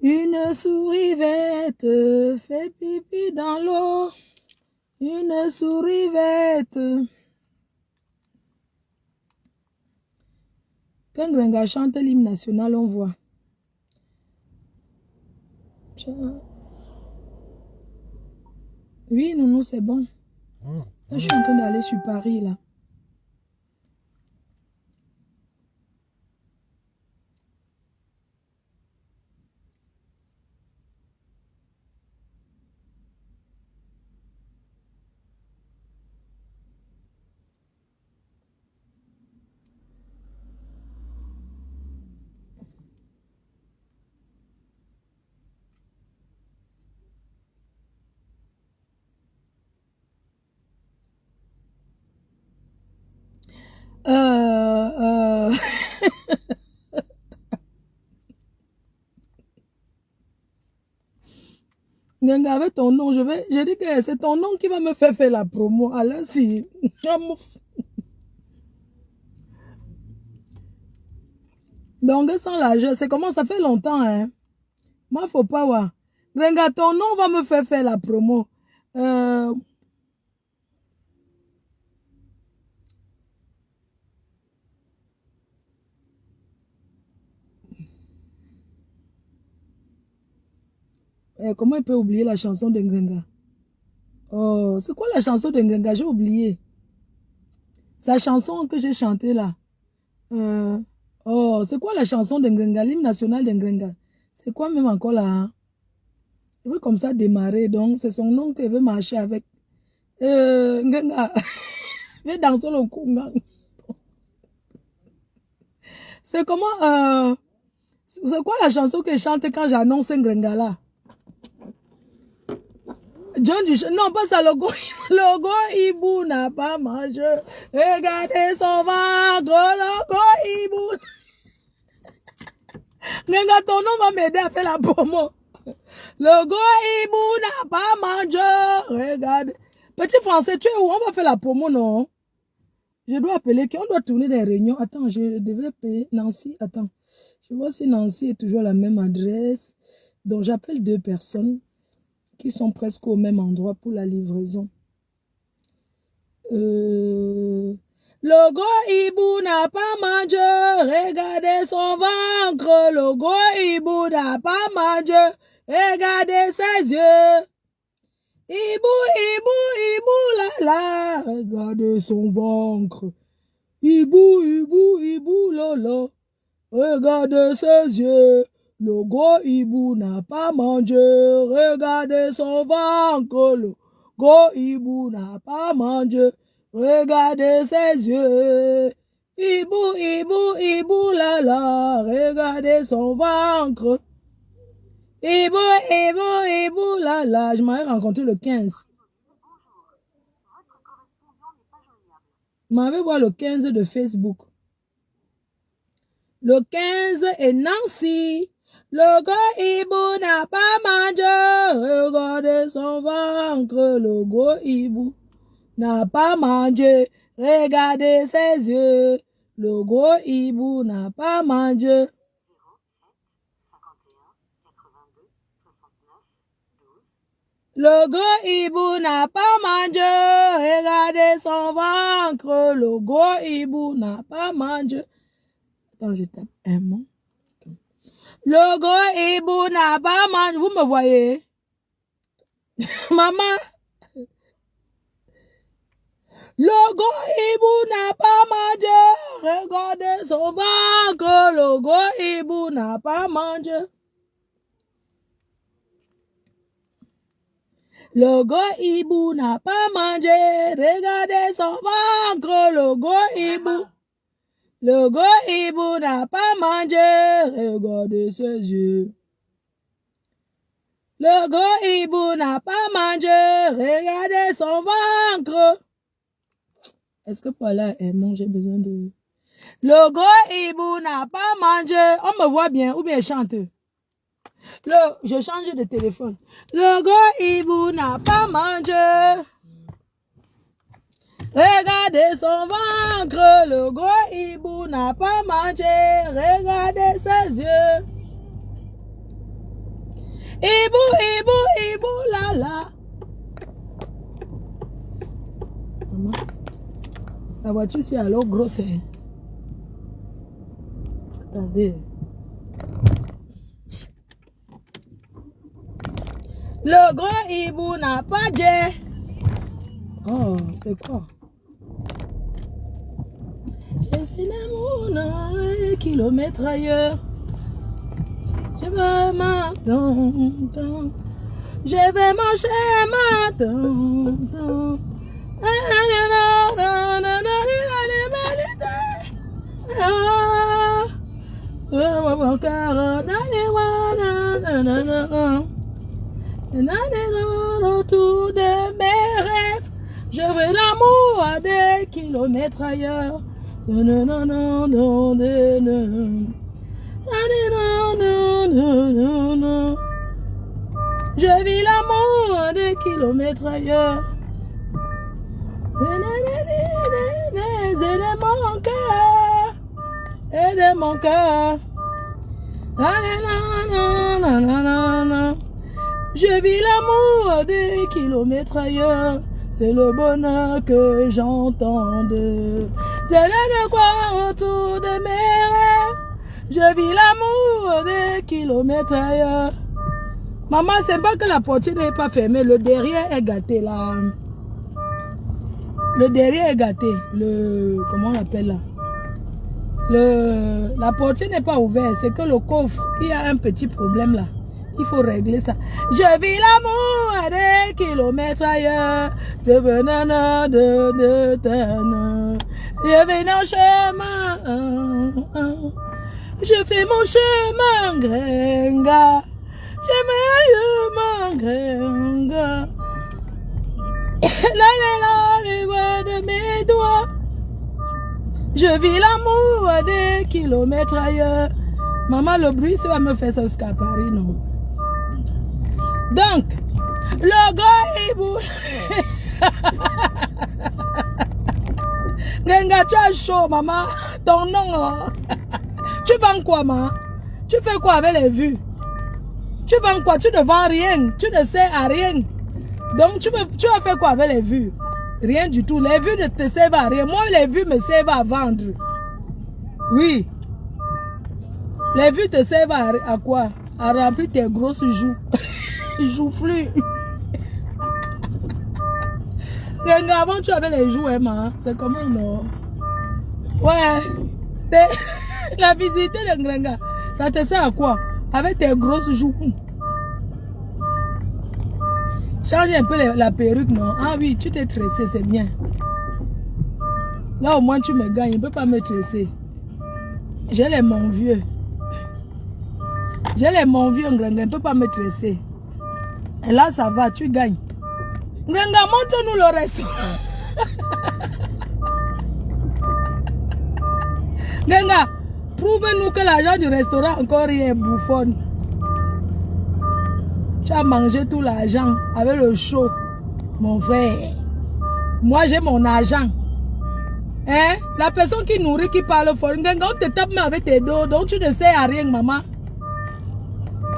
Une souris verte fait pipi dans l'eau. Une souris verte. Quand Grenga chante l'hymne national, on voit. Oui, Nounou, c'est bon. Là, je suis en train d'aller sur Paris, là. Grenga, avec ton nom, j'ai dit que c'est ton nom qui va me faire la promo. Alors, si... Donc, sans l'argent, c'est comment ça fait longtemps, hein? Moi, faut pas voir. Grenga, ton nom va me faire la promo. Comment il peut oublier la chanson de Grenga? Oh, c'est quoi la chanson de Grenga? J'ai oublié. Sa chanson que j'ai chantée là. Oh, c'est quoi la chanson de Grenga? L'hymne national de Grenga. C'est quoi même encore là? Hein? Il veut comme ça démarrer, donc c'est son nom qu'il veut marcher avec. Grenga, viens danser le kunga. C'est comment, c'est quoi la chanson que je chante quand j'annonce un Grenga là? John Duchamp, non, pas ça, logo Hibou n'a pas mangé. Regardez son ventre, logo Hibou. Grenga, ton nom va m'aider à faire la promo. Logo Hibou n'a pas mangé. Regarde. Petit français, tu es où? On va faire la promo, non? Je dois appeler qui? On doit tourner des réunions. Attends, je devais payer Nancy. Attends. Je vois si Nancy est toujours à la même adresse. Donc, j'appelle 2 personnes qui sont presque au même endroit pour la livraison. Le gros hibou n'a pas mangé, regardez son ventre. Le gros hibou n'a pas mangé, regardez ses yeux. Hibou, hibou, hibou, la la, regardez son ventre. Hibou, hibou, hibou, la la, regardez ses yeux. Le gros hibou n'a pas mangé, regardez son ventre. Le gros hibou n'a pas mangé, regardez ses yeux. Hibou, hibou, hibou, la la, regardez son ventre. Hibou, hibou, hibou, la la. Je m'avais rencontré le 15. Je m'avais voir le 15 de Facebook. Le 15 est Nancy. Le gros hibou n'a pas mangé. Regardez son ventre. Le gros hibou n'a pas mangé. Regardez ses yeux. Le gros hibou n'a pas mangé. Le gros hibou n'a pas mangé. Regardez son ventre. Le gros hibou n'a pas mangé. Attends, je tape un mot. Le gros hibou n'a pas mangé. Vous me voyez? Maman. Le gros hibou n'a pas mangé. Regardez son ventre. Le gros hibou n'a pas mangé. Le gros hibou n'a pas mangé. Regardez son ventre. Le gros hibou. Le gros hibou n'a pas mangé. Regardez ses yeux. Le gros hibou n'a pas mangé. Regardez son ventre. Est-ce que pour aller à Aimon, j'ai besoin de... Le gros hibou n'a pas mangé. On me voit bien ou bien chante. Je change de téléphone. Le gros hibou n'a pas mangé. Regardez son ventre. Le gros hibou n'a pas mangé. Regardez ses yeux. Ibu, la la. Maman, la voiture c'est alors grosse. Hein? Attendez. Le grand hibou n'a pas de... Oh, c'est quoi? Je suis l'amour kilomètre ailleurs. Je veux m'attendre. Je vais manger m'attendre. Mon cœur autour de mes rêves. Je veux l'amour à des kilomètres ailleurs. Je vis l'amour à des kilomètres ailleurs. Et de mon cœur. Et de mon cœur. Je vis l'amour à des kilomètres ailleurs. C'est le bonheur que j'entends. C'est le quoi autour de mes rêves. Je vis l'amour des kilomètres ailleurs. Maman, c'est pas que la portière n'est pas fermée. Le derrière est gâté là. Le derrière est gâté. Comment on l'appelle là? La portière n'est pas ouverte. C'est que le coffre, il y a un petit problème là. Il faut régler ça. Je vis l'amour à des kilomètres ailleurs. Ce banana de tana. Je vais dans le chemin. Je fais mon chemin gringa. Je me gringa. Les voix de mes doigts. Je vis l'amour à des kilomètres ailleurs. Maman, le bruit, ça va me faire ça jusqu'à Paris, non? Donc, le gars hibou. Genga, tu as chaud, maman. Ton nom, tu vends quoi, maman? Tu fais quoi avec les vues? Tu vends quoi? Tu ne vends rien. Tu ne sais à rien. Donc, tu as fait quoi avec les vues? Rien du tout. Les vues ne te servent à rien. Moi, les vues me servent à vendre. Oui. Les vues te servent à quoi? À remplir tes grosses joues. Joufflus. Avant, tu avais les joues, Emma. C'est comment, non? Ouais. La visibilité de Ngrenga, ça te sert à quoi? Avec tes grosses joues. Change un peu la perruque, non? Ah oui, tu t'es tressé, c'est bien. Là, au moins, tu me gagnes. Il ne peut pas me tresser. J'ai les mon vieux. J'ai les mon vieux, Ngrenga. Il ne peut pas me tresser. Et là, ça va, tu gagnes. Ngrenga, montre-nous le restaurant. Ngrenga, prouve-nous que l'argent du restaurant encore est bouffonne. Tu as mangé tout l'argent avec le chaud, mon frère. Moi, j'ai mon argent. Hein? La personne qui nourrit, qui parle fort, Ngrenga, on te tape avec tes dos, donc tu ne sais à rien, maman.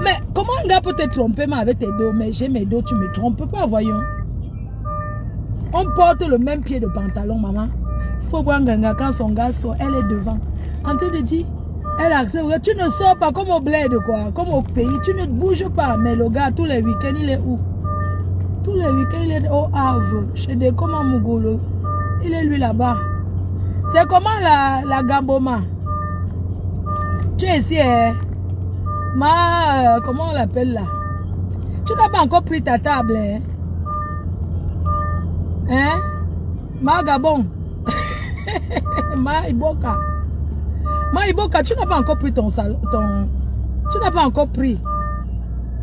Mais comment un gars peut te tromper avec tes dos? Mais j'ai mes dos, tu me trompes pas, voyons. On porte le même pied de pantalon, maman. Il faut voir Ngrenga quand son gars sort, elle est devant. En train de dire, elle a, tu ne sors pas comme au bled, quoi, comme au pays, tu ne bouges pas. Mais le gars, tous les week-ends, il est où? Tous les week-ends, il est au Havre, chez des comment Mougolo. Il est lui là-bas. C'est comment la Gamboma? Tu es ici, hein? Comment on l'appelle là? Tu n'as pas encore pris ta table, hein? Hein? Ma Gabon. Ma Iboka. Ma Iboka, tu n'as pas encore pris ton salon. Tu n'as pas encore pris.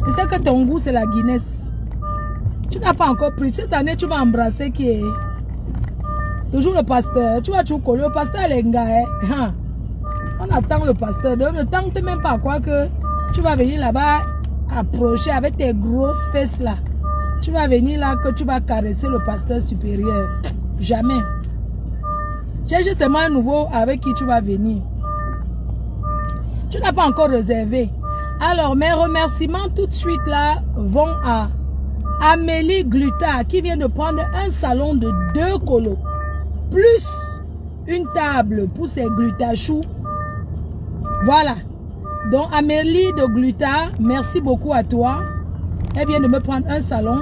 Tu sais que ton goût, c'est la Guinness. Tu n'as pas encore pris. Cette année, tu vas embrasser qui est toujours le pasteur. Tu vas toujours coller. Le pasteur, les gars, hein? On attend le pasteur. Donc, ne tente même pas quoi que tu vas venir là-bas approcher avec tes grosses fesses là. Tu vas venir là que tu vas caresser le pasteur supérieur. Jamais. Cherche seulement un nouveau avec qui tu vas venir. Tu n'as pas encore réservé. Alors, mes remerciements tout de suite là vont à Amélie Gluta qui vient de prendre un salon de 2 colos plus une table pour ses glutachous. Voilà. Donc, Amélie de Gluta, merci beaucoup à toi. Elle vient de me prendre un salon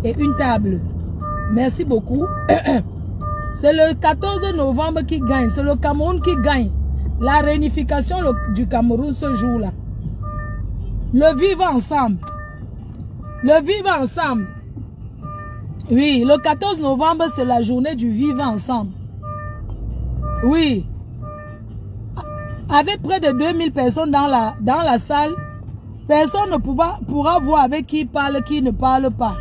et une table. Merci beaucoup. C'est le 14 novembre qui gagne. C'est le Cameroun qui gagne. La réunification du Cameroun ce jour-là. Le vivre ensemble. Le vivre ensemble. Oui, le 14 novembre, c'est la journée du vivre ensemble. Oui. Avec près de 2000 personnes dans la salle, personne ne pourra voir avec qui parle, qui ne parle pas.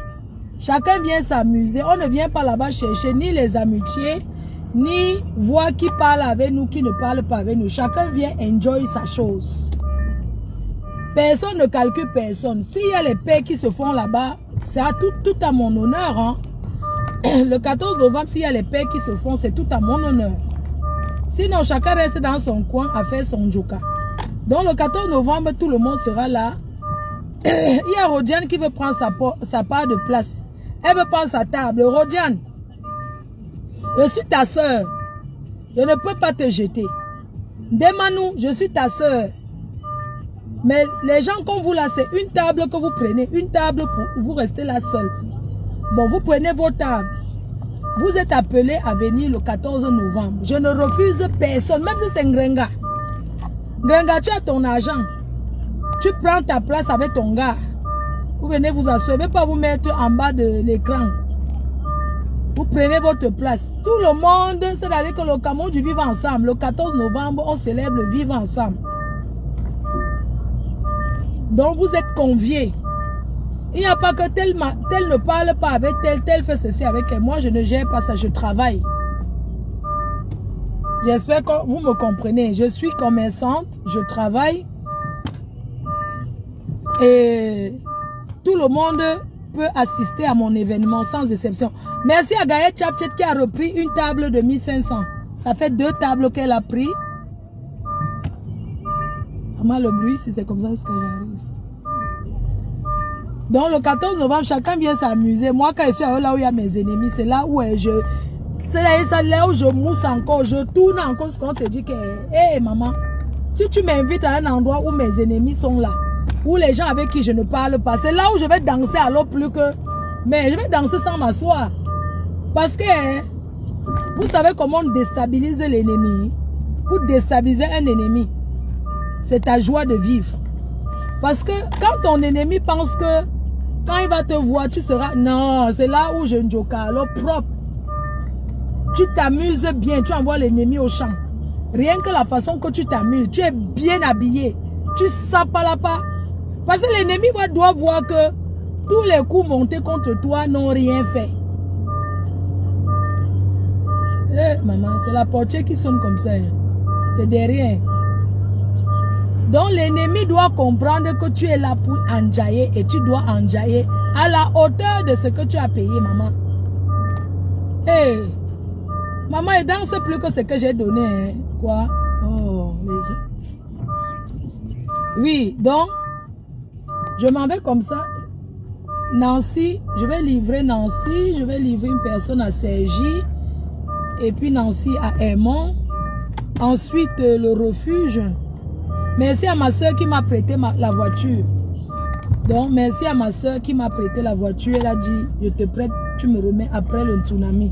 Chacun vient s'amuser. On ne vient pas là-bas chercher ni les amitiés, ni voir qui parle avec nous, qui ne parle pas avec nous. Chacun vient enjoy sa chose. Personne ne calcule personne. S'il y a les paix qui se font là-bas, c'est tout à mon honneur. Hein? Le 14 novembre, s'il y a les paix qui se font, c'est tout à mon honneur. Sinon, chacun reste dans son coin à faire son joka. Donc, le 14 novembre, tout le monde sera là. Il y a Rodiane qui veut prendre sa part de place. Elle veut prendre sa table. Rodiane, je suis ta soeur. Je ne peux pas te jeter. Demande-nous, je suis ta soeur. Mais les gens comme vous là, c'est une table que vous prenez. Une table pour vous rester là seul. Bon, vous prenez vos tables. Vous êtes appelés à venir le 14 novembre. Je ne refuse personne, même si c'est Ngrenga. Ngrenga, tu as ton argent. Tu prends ta place avec ton gars. Vous venez vous asseoir. Ne vais pas vous mettre en bas de l'écran. Vous prenez votre place. Tout le monde, c'est-à-dire que le Cameroun du vivre ensemble. Le 14 novembre, on célèbre le vivre ensemble. Donc vous êtes conviés. Il n'y a pas que tel ne parle pas avec tel fait ceci avec elle. Moi, je ne gère pas ça, je travaille. J'espère que vous me comprenez. Je suis commerçante, je travaille. Et tout le monde peut assister à mon événement sans exception. Merci à Gaëlle Chapchet qui a repris une table de 1500. Ça fait 2 tables qu'elle a pris. Comment le bruit, si c'est comme ça, parce que j'arrive. Donc le 14 novembre, chacun vient s'amuser. Moi, quand je suis là où il y a mes ennemis, c'est là où c'est là où je mousse encore, je tourne encore ce qu'on te dit que, hé maman, si tu m'invites à un endroit où mes ennemis sont là, où les gens avec qui je ne parle pas, c'est là où je vais danser alors plus que, mais je vais danser sans m'asseoir. Parce que, vous savez comment on déstabilise l'ennemi. Pour déstabiliser un ennemi, c'est ta joie de vivre. Parce que quand ton ennemi pense que quand il va te voir, tu seras... Non, c'est là où je ne joue pas. Alors propre. Tu t'amuses bien, tu envoies l'ennemi au champ. Rien que la façon que tu t'amuses, tu es bien habillé. Tu sapes à la pas. Parce que l'ennemi doit voir que tous les coups montés contre toi n'ont rien fait. Eh, maman, c'est la portière qui sonne comme ça. C'est derrière. Donc l'ennemi doit comprendre que tu es là pour enjailler et tu dois enjailler à la hauteur de ce que tu as payé, maman. Hey, maman, elle danse plus que ce que j'ai donné. Hein. Quoi? Oh, les gens. Oui, donc, je m'en vais comme ça. Nancy, je vais livrer Nancy, je vais livrer une personne à Sergi, et puis Nancy à Aimont. Ensuite, le refuge. Merci à ma soeur qui m'a prêté la voiture. Donc, merci à ma soeur qui m'a prêté la voiture. Elle a dit, je te prête, tu me remets après le tsunami.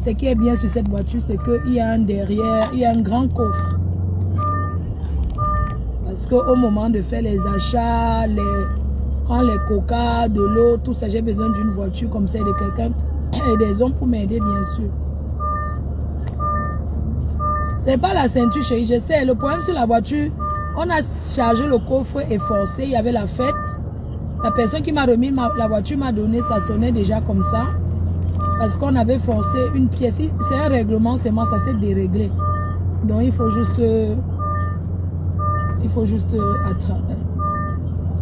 Ce qui est bien sur cette voiture, c'est qu'il y a un derrière, il y a un grand coffre. Parce qu'au moment de faire les achats, prendre les coca, de l'eau, tout ça, j'ai besoin d'une voiture comme ça et de quelqu'un et des hommes pour m'aider, bien sûr. C'est pas la ceinture, chérie, je sais. Le problème sur la voiture, on a chargé le coffre et forcé, il y avait la fête. La personne qui m'a remis la voiture m'a donné, ça sonnait déjà comme ça. Parce qu'on avait forcé une pièce. C'est un règlement, seulement ça s'est déréglé. Donc il faut juste attraper.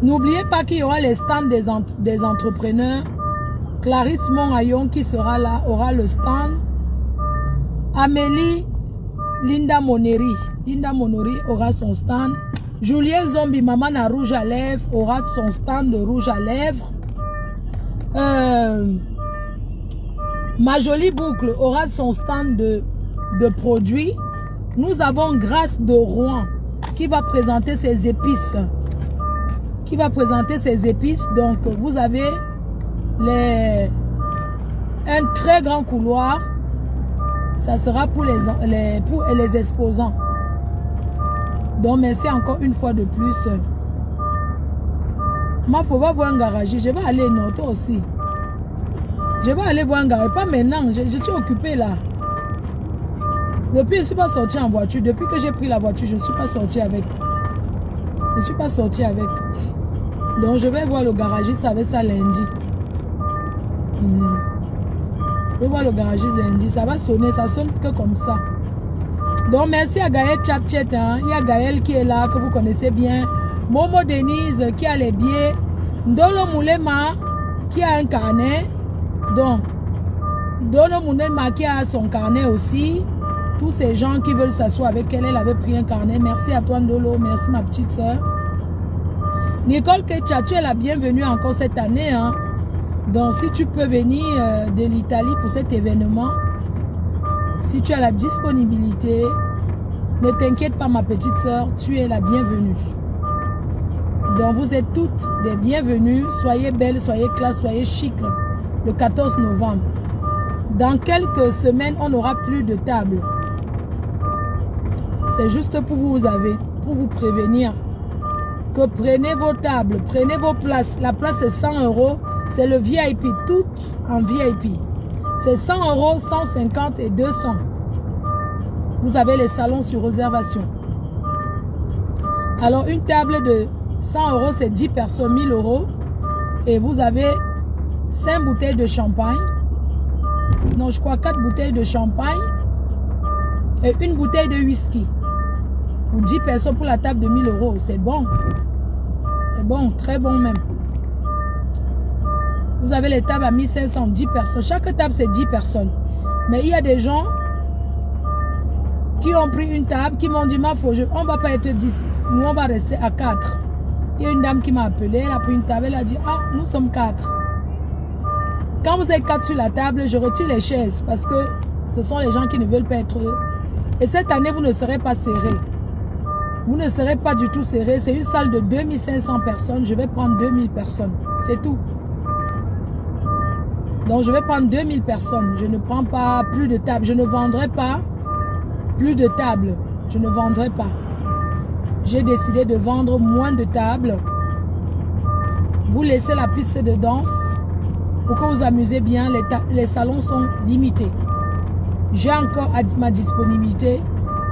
N'oubliez pas qu'il y aura les stands des entrepreneurs. Clarisse Monhayon qui sera là, aura le stand. Amélie Linda Moneri. Linda Moneri aura son stand. Julien Zombie, maman à rouge à lèvres, aura son stand de rouge à lèvres. Ma jolie boucle aura son stand de produits. Nous avons Grâce de Rouen qui va présenter ses épices. Donc, vous avez un très grand couloir. Ça sera pour les exposants. Donc, merci encore une fois de plus. Moi, il faut voir un garagiste. Je vais aller, non, toi aussi. Je vais aller voir un garagiste. Pas maintenant, je suis occupée là. Depuis, je ne suis pas sortie en voiture. Depuis que j'ai pris la voiture, je ne suis pas sortie avec. Donc, je vais voir le garagiste avec ça lundi. Je vais voir le garagiste lundi. Ça va sonner, ça sonne que comme ça. Donc, merci à Gaël Chapchet. Hein. Il y a Gaël qui est là, que vous connaissez bien. Momo Denise qui a les billets. Ndolo Moulema qui a un carnet. Donc, Ndolo Moulema qui a son carnet aussi. Tous ces gens qui veulent s'asseoir avec elle, elle avait pris un carnet. Merci à toi Ndolo, merci ma petite soeur. Nicole Ketcha, tu es la bienvenue encore cette année. Hein. Donc si tu peux venir de l'Italie pour cet événement, si tu as la disponibilité, ne t'inquiète pas ma petite soeur, tu es la bienvenue. Donc vous êtes toutes des bienvenues, soyez belles, soyez classe, soyez chic le 14 novembre. Dans quelques semaines, on n'aura plus de table. C'est juste pour vous prévenir que prenez vos tables, prenez vos places. La place est 100 €, c'est le VIP, tout en VIP. C'est 100 €, 150 et 200. Vous avez les salons sur réservation. Alors une table de 100 €, c'est 10 personnes, 1000 €. Et vous avez 5 bouteilles de champagne. Non, je crois 4 bouteilles de champagne. Et une bouteille de whisky. Pour 10 personnes pour la table de 1000 €. C'est bon. C'est bon, très bon même. Vous avez les tables à 1500, 10 personnes. Chaque table, c'est 10 personnes. Mais il y a des gens qui ont pris une table, qui m'ont dit, on ne va pas être 10. Nous, on va rester à 4. Il y a une dame qui m'a appelé, elle a pris une table, elle a dit, ah, nous sommes 4. Quand vous êtes 4 sur la table, je retire les chaises parce que ce sont les gens qui ne veulent pas être... Et cette année, vous ne serez pas serrés. Vous ne serez pas du tout serrés. C'est une salle de 2500 personnes. Je vais prendre 2000 personnes. C'est tout. Donc, je vais prendre 2000 personnes. Je ne prends pas plus de tables. Je ne vendrai pas plus de tables. Je ne vendrai pas. J'ai décidé de vendre moins de tables. Vous laissez la piste de danse. Pour que vous amusez bien, les salons sont limités. J'ai encore à ma disponibilité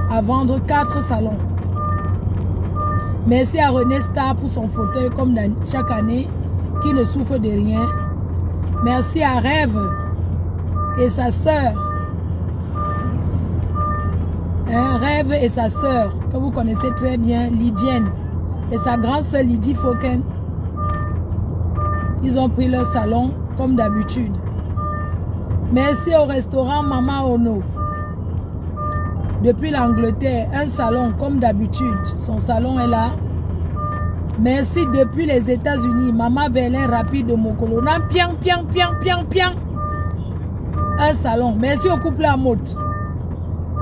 à vendre 4 salons. Merci à René Star pour son fauteuil comme chaque année, qui ne souffre de rien. Merci à Rêve et sa sœur. Rêve et sa sœur, que vous connaissez très bien, Lydienne, et sa grande sœur Lydie Fauken. Ils ont pris leur salon comme d'habitude. Merci au restaurant Mama Ono. Depuis l'Angleterre, un salon comme d'habitude. Son salon est là. Merci depuis les États-Unis. Maman Verlin Rapide de Mokolo. Piang, piang, piang, piang, piang. Un salon. Merci au couple Amote.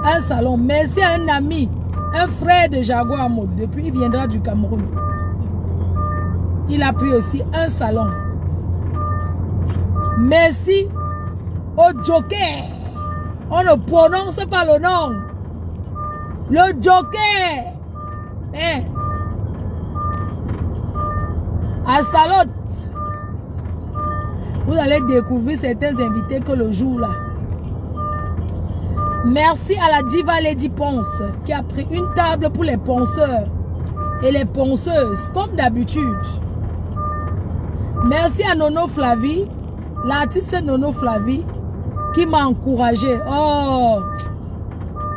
Un salon. Merci à un ami, un frère de Jaguar Amote. Depuis, il viendra du Cameroun. Il a pris aussi un salon. Merci au Joker. On ne prononce pas le nom. Le Joker. À Salotte. Vous allez découvrir certains invités que le jour là. Merci à la diva Lady Ponce qui a pris une table pour les ponceurs et les ponceuses comme d'habitude. Merci à Nono Flavie, l'artiste Nono Flavie qui m'a encouragé. Oh,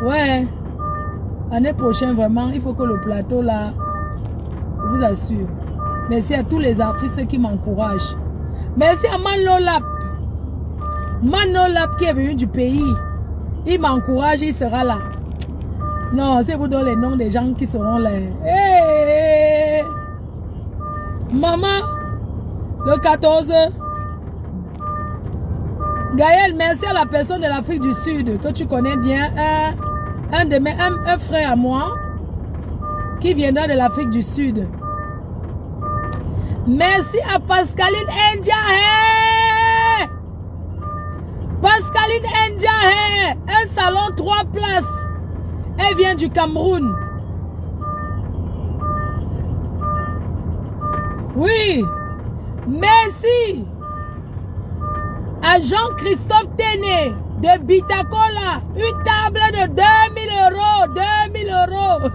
ouais. L'année prochaine, vraiment, il faut que le plateau là, je vous assure. Merci à tous les artistes qui m'encouragent. Merci à Manolap. Manolap qui est venu du pays. Il m'encourage, il sera là. Non, c'est vous donner les noms des gens qui seront là. Hey! Maman, le 14. Gaël, merci à la personne de l'Afrique du Sud que tu connais bien. Un frère à moi qui viendra de l'Afrique du Sud. Merci à Pascaline Ndiaye. Pascaline Ndiaye. Un salon 3 places. Elle vient du Cameroun. Oui. Merci à Jean-Christophe Téné de Bitacola. Une table de 2000 euros. 2000 euros.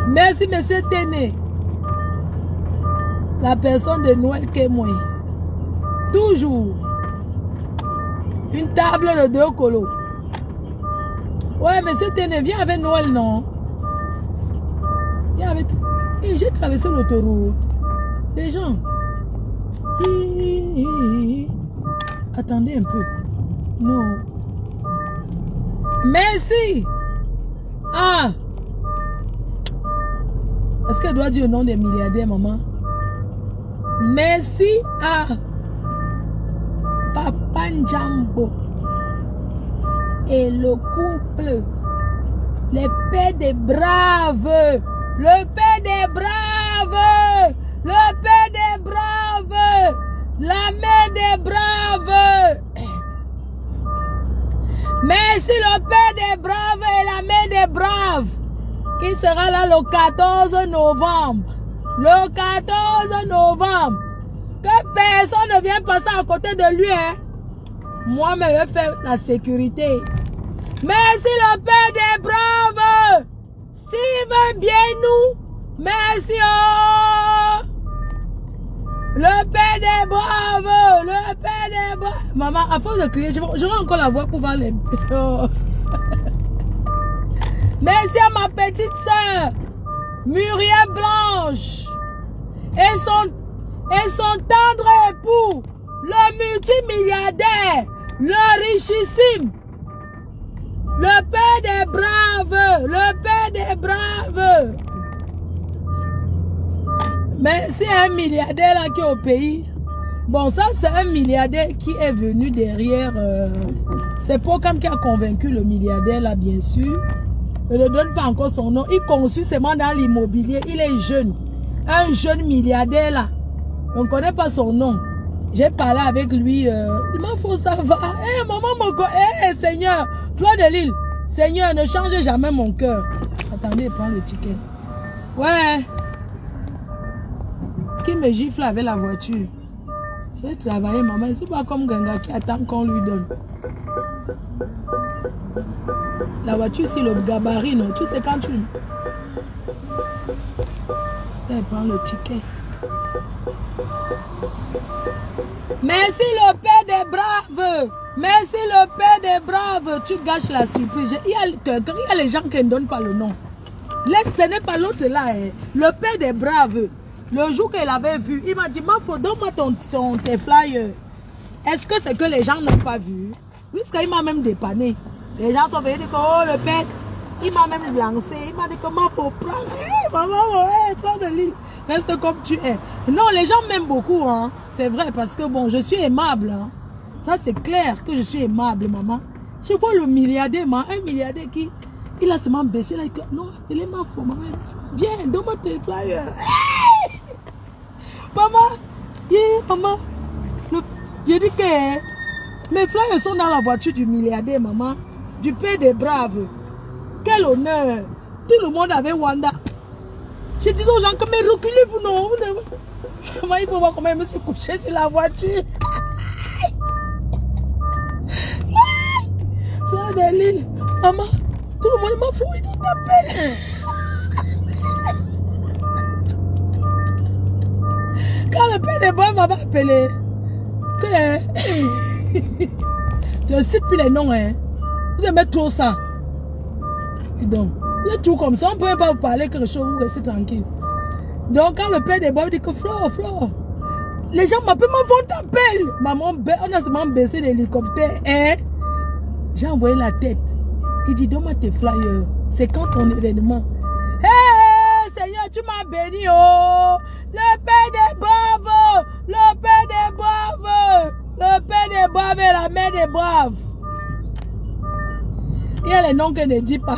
Merci, monsieur Téné. La personne de Noël qui est moi. Toujours. Une table de 2 colos. Ouais, monsieur Téné, viens avec Noël, non? Viens avec... Et j'ai traversé l'autoroute. Les gens. Attendez un peu. Non. Merci. Ah. Est-ce qu'elle doit dire le nom des milliardaires, maman? Merci à Papa Njambo et le couple, les pères des braves, le père des braves, le père des braves, la mère des braves. Merci le père des braves et la mère des braves qui sera là le 14 novembre. Le 14 novembre. Que personne ne vienne passer à côté de lui. Hein. Moi, je vais faire la sécurité. Merci le père des braves. Steven Bienou. Merci. Oh. Le père des braves. Le père des braves. Maman, à force de crier, j'aurai encore la voix pour voir les... Oh. Merci à ma petite soeur. Muriel Blanche et son tendre époux, le multimilliardaire, le richissime, le père des braves, le père des braves. Mais c'est un milliardaire là qui est au pays. Bon, ça c'est un milliardaire qui est venu derrière. C'est Pokam qui a convaincu le milliardaire là, bien sûr. Je ne donne pas encore son nom. Il conçut seulement dans l'immobilier. Il est jeune. Un jeune milliardaire là. On ne connaît pas son nom. J'ai parlé avec lui. Il m'a fait ça va. Hé, maman, mon Seigneur. Fleur de Lille. Seigneur, ne changez jamais mon cœur. Attendez, prends le ticket. Ouais. Qui me gifle avec la voiture? Je vais travailler, maman. C'est pas comme Ganga qui attend qu'on lui donne. La voiture, c'est le gabarit, non? Tu sais quand tu... Elle prend le ticket. Merci le père des braves. Merci le père des braves. Tu gâches la surprise. Il y a les gens qui ne donnent pas le nom. Laisse, ce n'est pas l'autre là. Hein. Le père des braves. Le jour qu'il avait vu, il m'a dit, donne-moi tes flyers. Est-ce que c'est que les gens n'ont pas vu? Puisqu'il m'a même dépanné. Les gens sont venus dire que oh, le père, il m'a même lancé. Il m'a dit comment il faut prendre. Hey, maman, hey, Fleur de Lille, reste comme tu es. Non, les gens m'aiment beaucoup. Hein. C'est vrai parce que bon, je suis aimable. Hein. Ça, c'est clair que je suis aimable, maman. Je vois le milliardaire, un milliardaire qui, il a seulement baissé là. Non, il est ma faux, maman. Viens, donne-moi tes flyers. Hey! Maman, maman, j'ai dit que mes flyers sont dans la voiture du milliardaire, maman. Du père des braves. Quel honneur. Tout le monde avait Wanda. Je disais aux gens que mais reculez-vous non. Maman, il faut voir comment je me suis couché sur la voiture. Fleur de Lille. Maman, tout le monde m'a fouillé, tout t'appelle. Quand le père des braves m'avait appelé, je ne cite plus les noms, hein. Vous aimez trop ça. Et donc, vous êtes tout comme ça, on ne peut pas vous parler quelque chose, vous restez tranquille. Donc, quand le père des braves dit que Flore, les gens m'appellent, maman, t'appelle. Maman, on a seulement baissé l'hélicoptère. Hein? J'ai envoyé la tête. Il dit, donne-moi tes flyers. C'est quand ton événement? Hé, Seigneur, tu m'as béni, oh. Le Père des braves, le Père des braves, le Père des braves et la mère des braves. Il y a les noms qu'elle ne dit pas.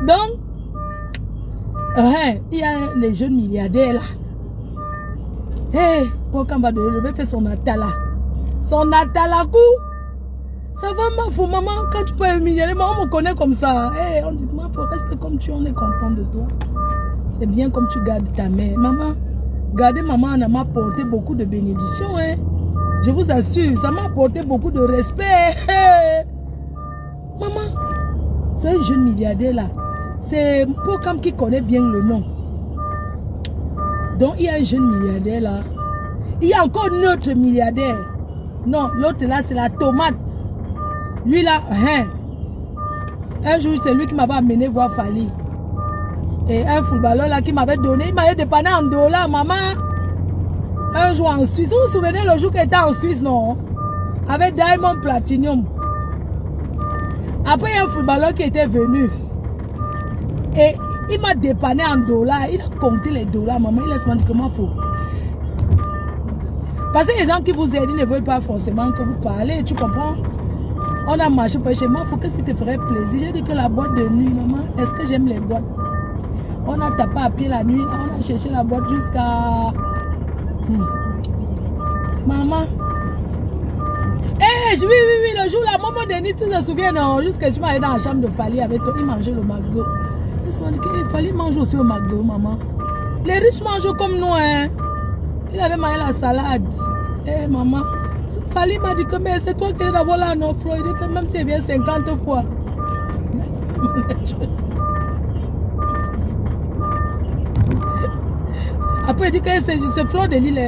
Donc, ouais, il y a les jeunes milliardaires là. Hé, pour quand va de lever faire son atala. Son atala coup. Ça va, ma fou, maman, quand tu peux être milliardaire, maman, on me connaît comme ça. Hey, on dit, maman, faut rester comme tu es, on est content de toi. C'est bien comme tu gardes ta mère. Maman, garder maman, elle m'a apporté beaucoup de bénédictions. Hein. Je vous assure, ça m'a apporté beaucoup de respect. Maman, c'est un jeune milliardaire là. C'est Pokam qui connaît bien le nom. Donc, il y a un jeune milliardaire là. Il y a encore un autre milliardaire. Non, l'autre là, c'est la tomate. Lui là, hein. Un jour, c'est lui qui m'avait amené voir Fali. Et un footballeur là qui m'avait donné, il m'avait dépanné en dollars, maman. Un jour en Suisse. Vous vous souvenez le jour qu'il était en Suisse, non? Avec Diamond Platinum. Après, il y a un footballeur qui était venu. Et il m'a dépanné en dollars. Il a compté les dollars, maman. Il laisse-moi dire comment il faut. Parce que les gens qui vous aident, ils ne veulent pas forcément que vous parlez. Tu comprends? On a marché pour chez moi. Il faut que ça te ferait plaisir. J'ai dit que la boîte de nuit, maman, est-ce que j'aime les boîtes? On a tapé à pied la nuit. Là, on a cherché la boîte jusqu'à... Maman. Eh, oui, le jour là, maman Denis, tu te souviens, non? Jusqu'à ce que je suis dans la chambre de Fali avec toi, il mangeait le McDo. Il m'a dit qu'il fallait manger aussi au McDo, maman. Les riches mangent comme nous, hein. Il avait mangé la salade. Eh, maman. Fali m'a dit que mais c'est toi qui es d'avoir là, non, Flo. Il dit que même si elle vient 50 fois. Après, il dit que c'est Flo de l'île.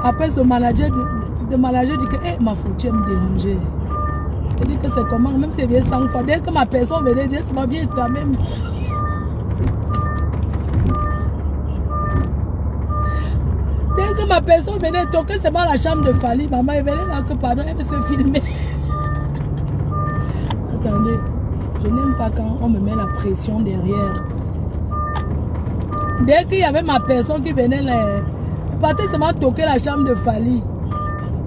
Après, ce manager dit que, eh, ma faute, tu aimes me déranger. Il dit que c'est comment, même si elle vient 100 fois. Dès que ma personne venait dire, c'est ma vie toi-même. Dès que ma personne venait toquer seulement la chambre de Fali, maman, elle venait là que pardon, elle veut se filmer. Attendez, je n'aime pas quand on me met la pression derrière. Dès qu'il y avait ma personne qui venait là, elle partait seulement toquer la chambre de Fali.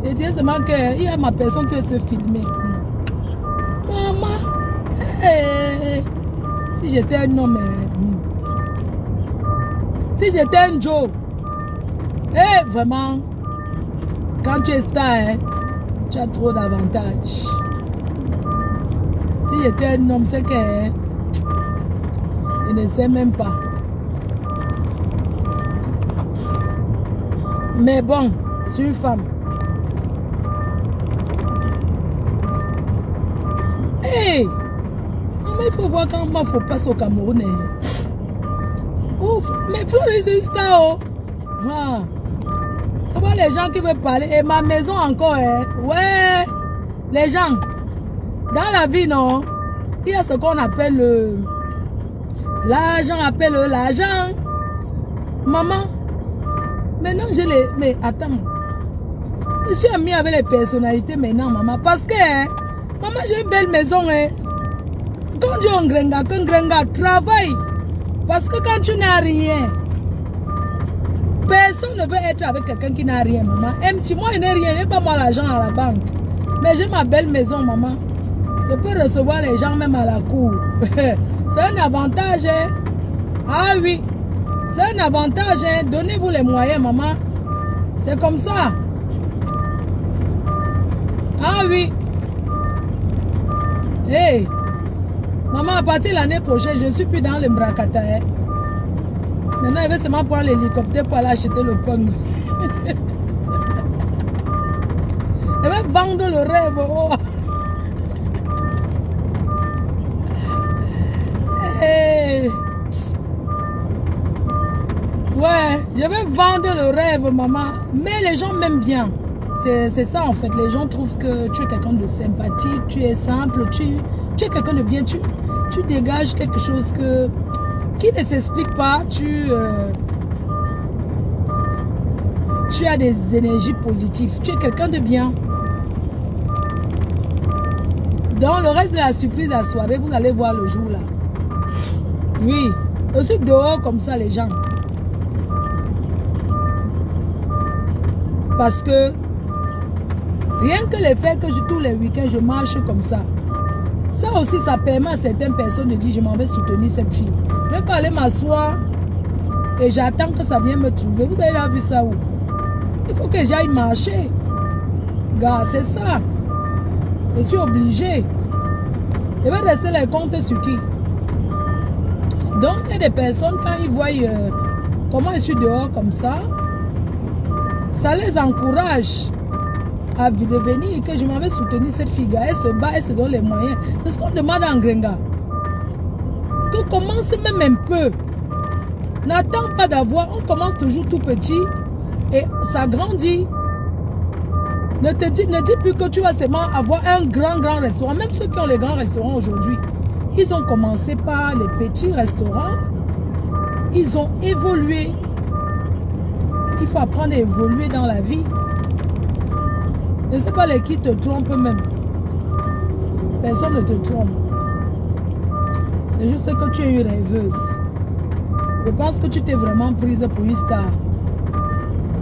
Et disait seulement qu'il y a ma personne qui veut se filmer. Maman, si j'étais un homme, si j'étais un Joe, vraiment, quand tu es star, tu as trop d'avantages. Si j'étais un homme, c'est que je ne sais même pas. Mais bon, je suis une femme. Hey! Maman, il faut voir quand il faut passer au Cameroun. Ouf! Mais Florence, c'est une star, oh! Ah. Comment les gens qui veulent parler? Et ma maison encore, hein? Ouais! Les gens, dans la vie, non? Il y a ce qu'on appelle le... L'argent appelle l'argent. Maman, maintenant j'ai les... Mais attends. Je suis amie avec les personnalités maintenant, maman. Parce que, hein, maman, j'ai une belle maison, hein. Quand tu es un grenga, travaille. Parce que quand tu n'as rien, personne ne veut être avec quelqu'un qui n'a rien, maman. Un petit moi, il n'a rien, il n'est pas moi l'argent à la banque. Mais j'ai ma belle maison, maman. Je peux recevoir les gens même à la cour. C'est un avantage, hein. Ah oui, c'est un avantage, hein. Donnez-vous les moyens, maman. C'est comme ça. Ah oui. Hey. Maman, à partir de l'année prochaine, je ne suis plus dans le Mbrakata. Hein. Maintenant, il va seulement prendre l'hélicoptère pour aller acheter le pain. Elle va vendre le rêve. Oh. Hey. Ouais, je vais vendre le rêve, maman. Mais les gens m'aiment bien. C'est ça en fait. Les gens trouvent que tu es quelqu'un de sympathique, tu es simple, tu es quelqu'un de bien. Tu dégages quelque chose qui ne s'explique pas. Tu as des énergies positives. Tu es quelqu'un de bien. Dans le reste de la surprise à la soirée, vous allez voir le jour là. Oui, aussi dehors comme ça les gens. Parce que rien que le fait que tous les week-ends je marche comme ça, ça aussi ça permet à certaines personnes de dire je m'en vais soutenir cette fille. Je vais pas aller m'asseoir et j'attends que ça vienne me trouver. Vous avez déjà vu ça où? Il faut que j'aille marcher. Gars, c'est ça. Je suis obligé. Je vais rester les comptes sur qui? Donc, il y a des personnes, quand ils voient comment je suis dehors comme ça les encourage à devenir que je m'en vais soutenir cette fille. Elle se bat, elle se donne les moyens. C'est ce qu'on demande en Grenga. Que commence même un peu. N'attends pas d'avoir, on commence toujours tout petit et ça grandit. Ne dis plus que tu vas seulement avoir un grand restaurant. Même ceux qui ont les grands restaurants aujourd'hui, ils ont commencé par les petits restaurants. Ils ont évolué. Il faut apprendre à évoluer dans la vie. Ne sais pas les qui te trompent même. Personne ne te trompe. C'est juste que tu es une rêveuse. Je pense que tu t'es vraiment prise pour une star.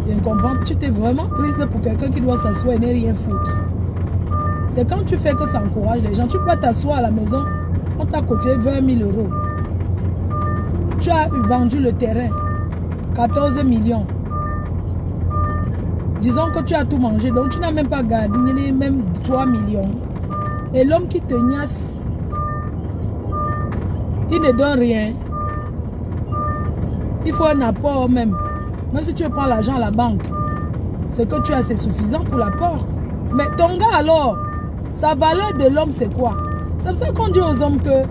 Je comprends que tu t'es vraiment prise pour quelqu'un qui doit s'asseoir et ne rien foutre. C'est quand tu fais que ça encourage les gens. Tu peux t'asseoir à la maison, on t'a coté 20 000 euros. Tu as vendu le terrain, 14 millions. Disons que tu as tout mangé, donc tu n'as même pas gagné même 3 millions. Et l'homme qui te niasse, il ne donne rien. Il faut un apport même. Même si tu prends l'argent à la banque, c'est que tu as, c'est suffisant pour l'apport. Mais ton gars alors, sa valeur de l'homme c'est quoi? C'est pour ça qu'on dit aux hommes que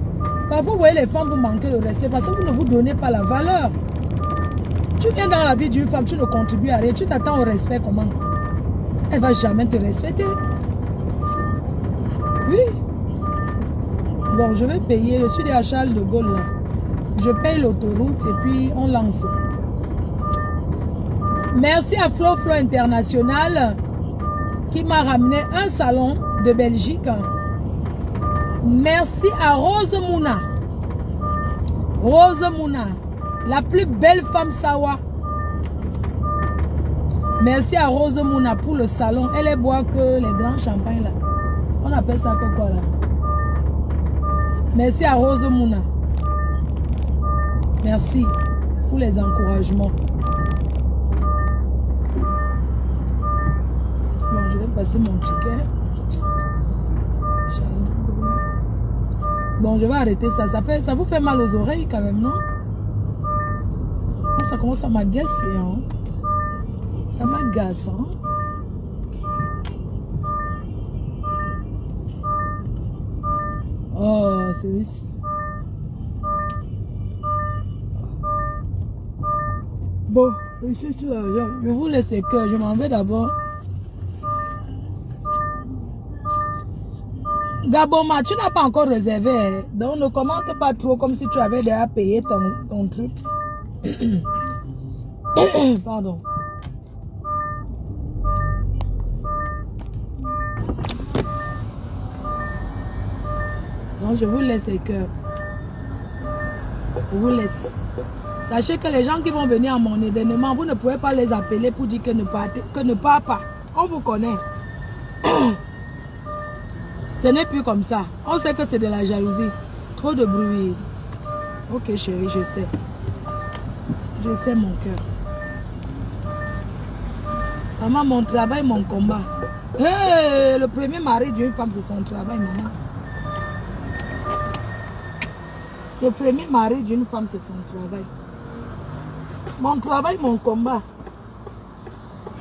parfois vous voyez les femmes vous manquez de respect parce que vous ne vous donnez pas la valeur. Tu viens dans la vie d'une femme, tu ne contribues à rien, tu t'attends au respect comment? Elle ne va jamais te respecter. Oui. Bon, je vais payer, je suis à Charles de Gaulle là. Je paye l'autoroute et puis on lance. Merci à Flo International qui m'a ramené un salon de Belgique. Merci à Rose Mouna. Rose Mouna, la plus belle femme Sawa. Merci à Rose Mouna pour le salon. Elle est boit que les grands champagnes là. On appelle ça que quoi là? Merci à Rose Mouna. Merci pour les encouragements. Bon, je vais passer mon ticket. Bon, je vais arrêter ça. Ça vous fait mal aux oreilles quand même, non? Ça commence à m'agacer, hein? Ça m'agace, hein? Oh, c'est... Bon, je vous laisse que je m'en vais d'abord. Gaboma, tu n'as pas encore réservé, hein? Donc ne commente pas trop comme si tu avais déjà payé ton truc. Pardon. Donc je vous laisse les cœurs. Je vous laisse. Sachez que les gens qui vont venir à mon événement, vous ne pouvez pas les appeler pour dire que ne part pas. On vous connaît. Ce n'est plus comme ça. On sait que c'est de la jalousie. Trop de bruit. Ok chérie, je sais. Je sais mon cœur. Maman, mon travail, mon combat. Hey, le premier mari d'une femme, c'est son travail, maman. Le premier mari d'une femme, c'est son travail. Mon travail, mon combat.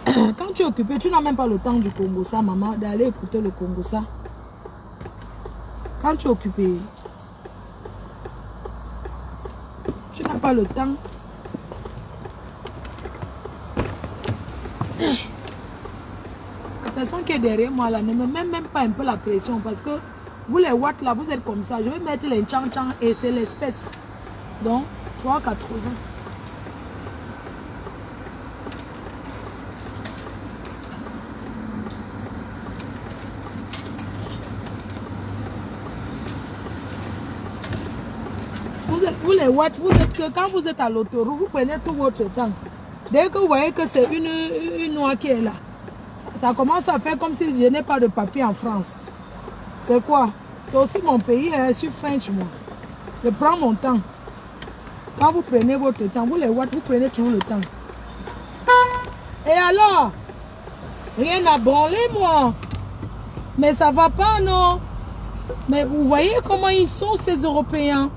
Quand tu es occupé, tu n'as même pas le temps du Congo-ça, maman, d'aller écouter le Congo-ça. Quand tu es occupé, tu n'as pas le temps. La personne qui est derrière moi là ne me met même pas un peu la pression parce que vous les watts là, vous êtes comme ça. Je vais mettre les tchan-tchan et c'est l'espèce. Donc, 3,80. Vous les watts, vous êtes que quand vous êtes à l'autoroute, vous prenez tout votre temps. Dès que vous voyez que c'est une noix qui est là, ça commence à faire comme si je n'ai pas de papier en France. C'est quoi? C'est aussi mon pays, je suis French moi. Je prends mon temps. Quand vous prenez votre temps, vous les watts, vous prenez toujours le temps. Et alors? Rien à branler moi. Mais ça va pas non? Mais vous voyez comment ils sont ces Européens?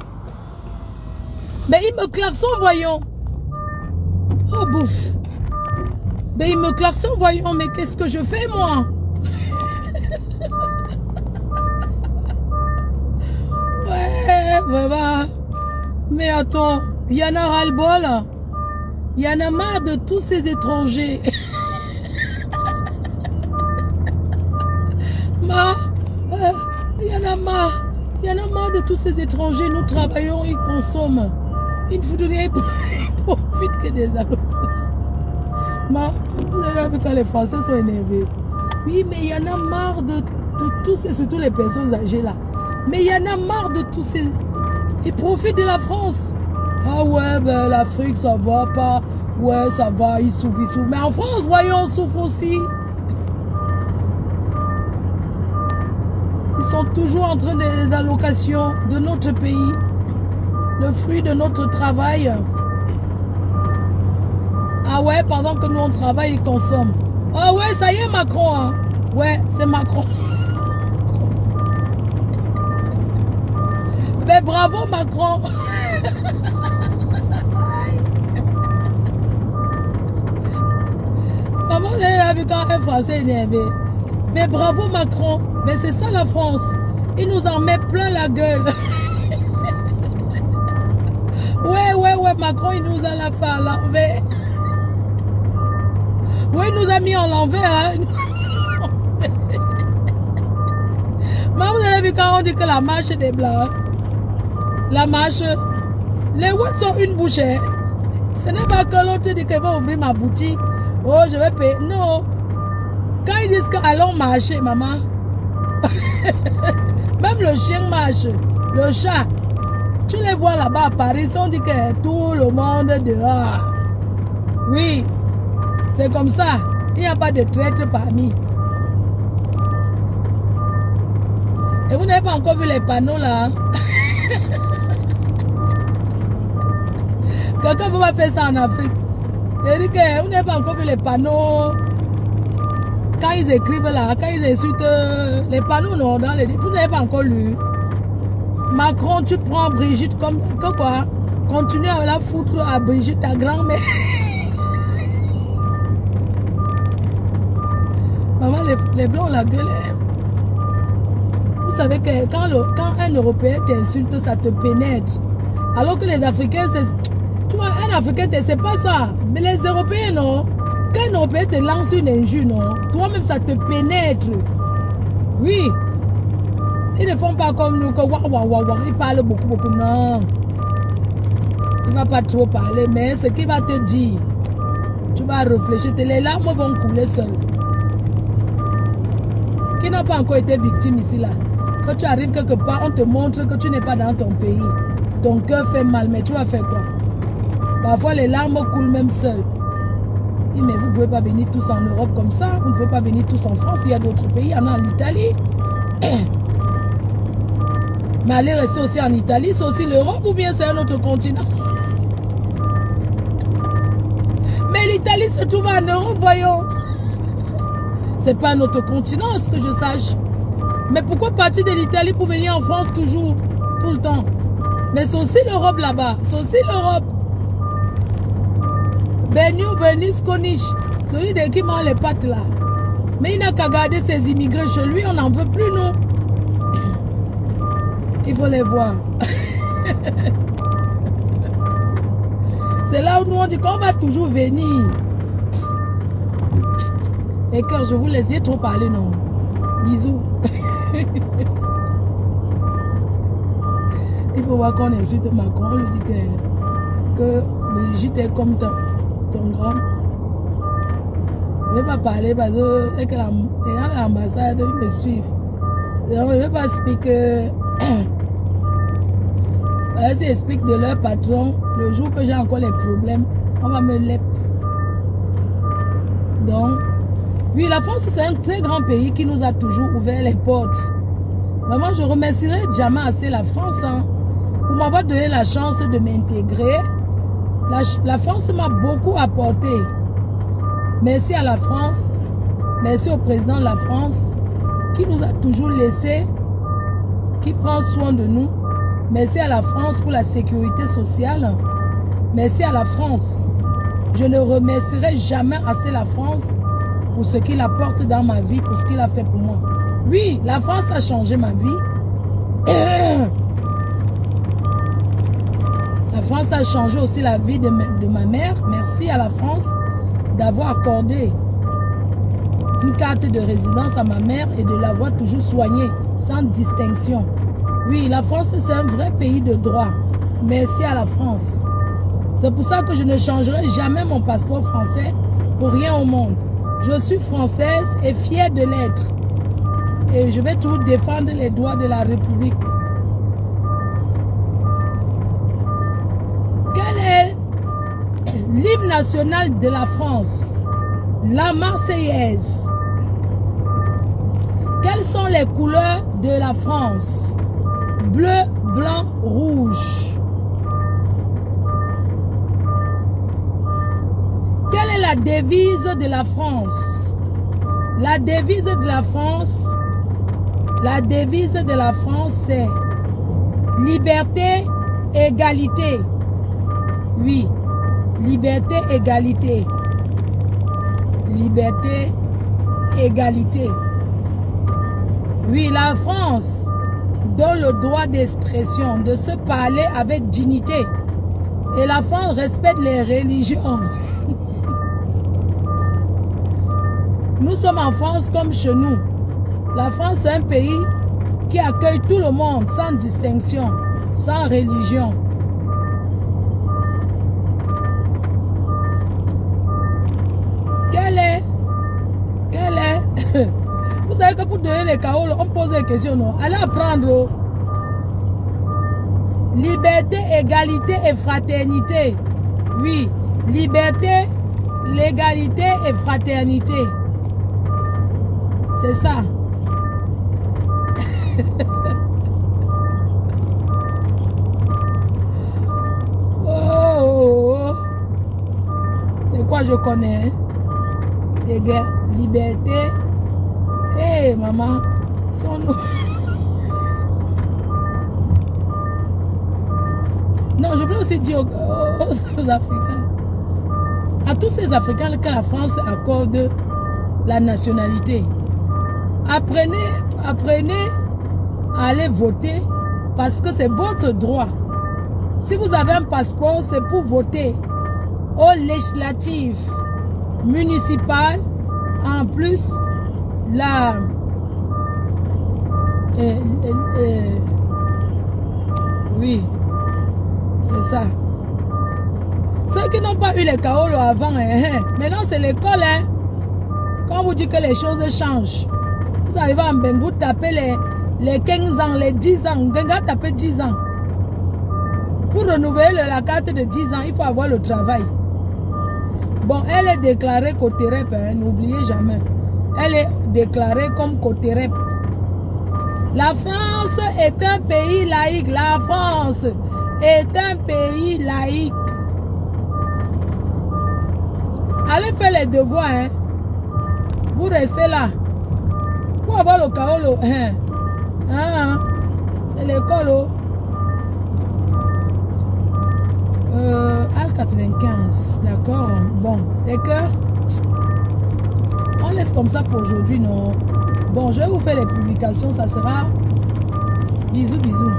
Mais ils me klaxonnent, voyons. Oh bouffe. Mais ils me klaxonnent, voyons. Mais qu'est-ce que je fais, moi? Ouais, voilà. Mais attends, il y en a ras-le-bol. Il y en a marre de tous ces étrangers. Il y en a marre. Il y en a marre de tous ces étrangers. Nous travaillons, ils consomment. Il ne faudrait profiter que des allocations. Vous avez vu quand les Français sont énervés. Oui, mais il y en a marre de tous ces, surtout les personnes âgées là. Mais il y en a marre de tous ces... Ils profitent de la France. Ah ouais, ben l'Afrique, ça va pas. Ouais, ça va, ils souffrent, ils souffrent. Mais en France, voyons, on souffre aussi. Ils sont toujours en train des allocations de notre pays. Le fruit de notre travail. Ah ouais, pendant que nous on travaille, ils consomment. Ah ouais, ça y est Macron. Hein. Ouais, c'est Macron. Mais bravo Macron. Maman, vous avez vu quand un Français énervé. Mais bravo Macron. Mais c'est ça la France. Il nous en met plein la gueule. Ouais, Macron, il nous a la fait à l'envers. Ouais, il nous a mis en l'envers. Hein. Mais vous avez vu quand on dit que la marche des Blancs, la marche, les Watts sont une bouche. Hein. Ce n'est pas que l'autre dit qu'elle va ouvrir ma boutique. Oh, je vais payer. Non. Quand ils disent que allons marcher, maman. Même le chien marche. Le chat. Tu les vois là-bas à Paris, on dit que tout le monde est dehors. Oui, c'est comme ça. Il n'y a pas de traître parmi. Et vous n'avez pas encore vu les panneaux là. Quelqu'un peut pas faire ça en Afrique. C'est-à-dire que vous n'avez pas encore vu les panneaux. Quand ils écrivent là, quand ils insultent les panneaux, non, dans les... Vous n'avez pas encore lu. Macron, tu prends Brigitte comme quoi? Continue à la foutre à Brigitte, ta grand-mère. Maman, les blancs, la gueule. Vous savez que quand un Européen t'insulte, ça te pénètre. Alors que les Africains, tu vois, un Africain, c'est pas ça. Mais les Européens, non. Quand un Européen te lance une injure, non. Toi-même, ça te pénètre. Oui. Ils ne font pas comme nous, que ils parlent beaucoup, non. Il ne va pas trop parler, mais ce qu'il va te dire, tu vas réfléchir, les larmes vont couler seules. Qui n'a pas encore été victime ici, là? Quand tu arrives quelque part, on te montre que tu n'es pas dans ton pays. Ton cœur fait mal, mais tu vas faire quoi? Parfois, les larmes coulent même seules. Oui, mais vous ne pouvez pas venir tous en Europe comme ça, vous ne pouvez pas venir tous en France, il y a d'autres pays, il y en a en Italie. Mais aller rester aussi en Italie, c'est aussi l'Europe ou bien c'est un autre continent? Mais l'Italie se trouve en Europe, voyons. C'est pas un autre continent, à ce que je sache. Mais pourquoi partir de l'Italie pour venir en France toujours, tout le temps? Mais c'est aussi l'Europe là-bas, c'est aussi l'Europe. Benus Konish, celui de qui mange les pattes là. Mais il n'a qu'à garder ses immigrés chez lui, on n'en veut plus, non? Il faut les voir. C'est là où nous on dit qu'on va toujours venir. Les cœurs, je vous laisse trop parler, non? Bisous. Il faut voir qu'on insulte Macron. On lui dit que Brigitte est comme ton grand. Je ne vais pas parler parce que les gens de l'ambassade, ils me suivent. Je ne vais pas expliquer. Elles s'expliquent de leur patron. Le jour que j'ai encore les problèmes, on va me lep. Donc, oui, la France, c'est un très grand pays qui nous a toujours ouvert les portes. Vraiment, je remercierai jamais assez la France pour m'avoir donné la chance de m'intégrer. La France m'a beaucoup apporté. Merci à la France. Merci au président de la France qui nous a toujours laissé, qui prend soin de nous. Merci à la France pour la sécurité sociale. Merci à la France. Je ne remercierai jamais assez la France pour ce qu'il apporte dans ma vie, pour ce qu'il a fait pour moi. Oui, la France a changé ma vie. La France a changé aussi la vie de ma mère. Merci à la France d'avoir accordé une carte de résidence à ma mère et de l'avoir toujours soignée sans distinction. Oui, la France, c'est un vrai pays de droit. Merci à la France. C'est pour ça que je ne changerai jamais mon passeport français pour rien au monde. Je suis française et fière de l'être. Et je vais toujours défendre les droits de la République. Quel est l'hymne national de la France? La Marseillaise. Quelles sont les couleurs de la France? Bleu, blanc, rouge. Quelle est la devise de la France? La devise de la France, c'est liberté, égalité. Oui, liberté, égalité. Liberté, égalité. Oui, la France donne le droit d'expression, de se parler avec dignité. Et la France respecte les religions. Nous sommes en France comme chez nous. La France est un pays qui accueille tout le monde sans distinction, sans religion. Quel est vous savez que pour donner les chaos, on pose des questions, non? Allez apprendre. Liberté, égalité et fraternité. Oui, liberté, l'égalité et fraternité. C'est ça. Oh. C'est quoi je connais? Liberté. Hé, maman. Non, je peux aussi dire aux Africains. À tous ces Africains que la France accorde la nationalité. Apprenez à aller voter parce que c'est votre droit. Si vous avez un passeport, c'est pour voter aux législatives municipales. En plus, oui, c'est ça. Ceux qui n'ont pas eu les chaos avant, maintenant c'est l'école. Quand vous dites que les choses changent, vous arrivez en Bengue, vous tapez les 15 ans, les 10 ans. Vous tapez 10 ans. Pour renouveler la carte de 10 ans, il faut avoir le travail. Bon, elle est déclarée Coterep, n'oubliez jamais. Elle est déclarée comme Coterep. La France est un pays laïque. La France est un pays laïque. Allez faire les devoirs. Vous restez là. Pour avoir le chaos. C'est l'école. Al95. D'accord. Bon, d'accord. On laisse comme ça pour aujourd'hui, non? Bon, je vais vous faire les publications. Ça sera... Bisous, bisous.